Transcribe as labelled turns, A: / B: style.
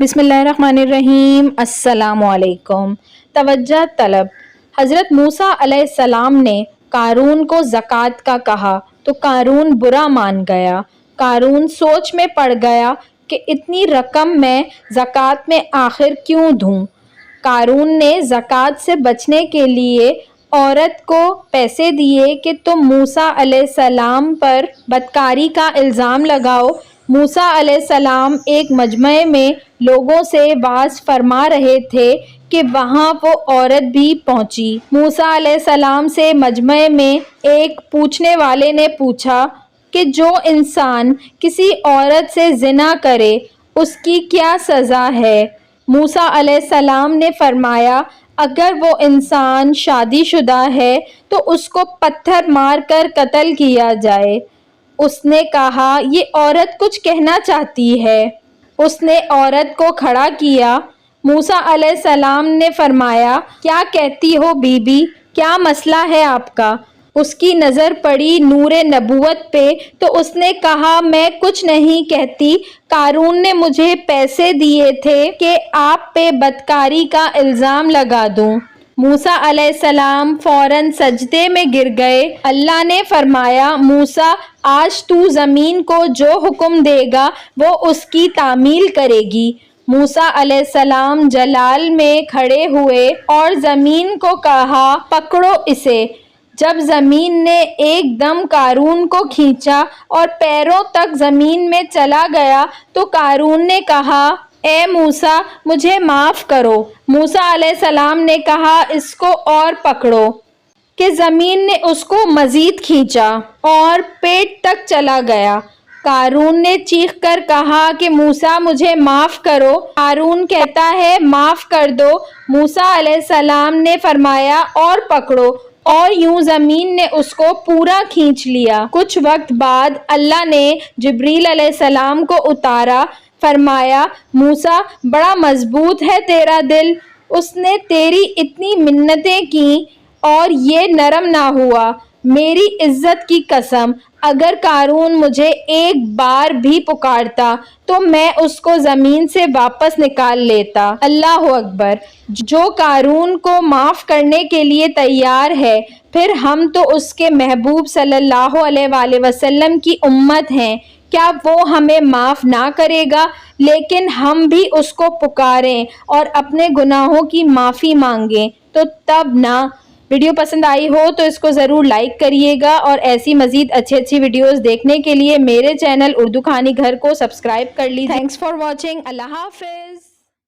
A: بسم اللہ الرحمن الرحیم۔ السلام علیکم۔ توجہ طلب۔ حضرت موسیٰ علیہ السلام نے قارون کو زکوٰۃ کا کہا تو قارون برا مان گیا۔ قارون سوچ میں پڑ گیا کہ اتنی رقم میں زکوٰۃ میں آخر کیوں دوں۔ قارون نے زکوٰۃ سے بچنے کے لیے عورت کو پیسے دیے کہ تم موسیٰ علیہ السلام پر بدکاری کا الزام لگاؤ۔ موسیٰ علیہ السلام ایک مجمع میں لوگوں سے وعظ فرما رہے تھے کہ وہاں وہ عورت بھی پہنچی۔ موسیٰ علیہ السلام سے مجمع میں ایک پوچھنے والے نے پوچھا کہ جو انسان کسی عورت سے زنا کرے اس کی کیا سزا ہے؟ موسیٰ علیہ السلام نے فرمایا اگر وہ انسان شادی شدہ ہے تو اس کو پتھر مار کر قتل کیا جائے۔ اس نے کہا یہ عورت کچھ کہنا چاہتی ہے۔ اس نے عورت کو کھڑا کیا۔ موسیٰ علیہ السلام نے فرمایا کیا کہتی ہو بی بی، کیا مسئلہ ہے آپ کا؟ اس کی نظر پڑی نور نبوت پہ تو اس نے کہا میں کچھ نہیں کہتی، قارون نے مجھے پیسے دیے تھے کہ آپ پہ بدکاری کا الزام لگا دوں۔ موسیٰ علیہ السلام فوراً سجدے میں گر گئے۔ اللہ نے فرمایا موسیٰ آج تو زمین کو جو حکم دے گا وہ اس کی تعمیل کرے گی۔ موسیٰ علیہ السلام جلال میں کھڑے ہوئے اور زمین کو کہا پکڑو اسے۔ جب زمین نے ایک دم قارون کو کھینچا اور پیروں تک زمین میں چلا گیا تو قارون نے کہا اے موسیٰ مجھے معاف کرو۔ موسیٰ علیہ السلام نے کہا اس کو اور پکڑو، کہ زمین نے اس کو مزید کھینچا اور پیٹ تک چلا گیا۔ قارون نے چیخ کر کہا کہ موسیٰ مجھے معاف کرو۔ قارون کہتا ہے معاف کر دو۔ موسیٰ علیہ السلام نے فرمایا اور پکڑو، اور یوں زمین نے اس کو پورا کھینچ لیا۔ کچھ وقت بعد اللہ نے جبریل علیہ السلام کو اتارا۔ فرمایا موسیٰ بڑا مضبوط ہے تیرا دل، اس نے تیری اتنی منتیں کیں اور یہ نرم نہ ہوا۔ میری عزت کی قسم اگر قارون مجھے ایک بار بھی پکارتا تو میں اس کو زمین سے واپس نکال لیتا۔ اللہ اکبر۔ جو قارون کو معاف کرنے کے لیے تیار ہے، پھر ہم تو اس کے محبوب صلی اللہ علیہ وآلہ وسلم کی امت ہیں، کیا وہ ہمیں معاف نہ کرے گا؟ لیکن ہم بھی اس کو پکاریں اور اپنے گناہوں کی معافی مانگیں تو تب نہ۔ ویڈیو پسند آئی ہو تو اس کو ضرور لائک کریے گا، اور ایسی مزید اچھی ویڈیوز دیکھنے کے لیے میرے چینل اردو کہانی گھر کو سبسکرائب کر لیجیے۔ Thanks for watching. اللہ حافظ۔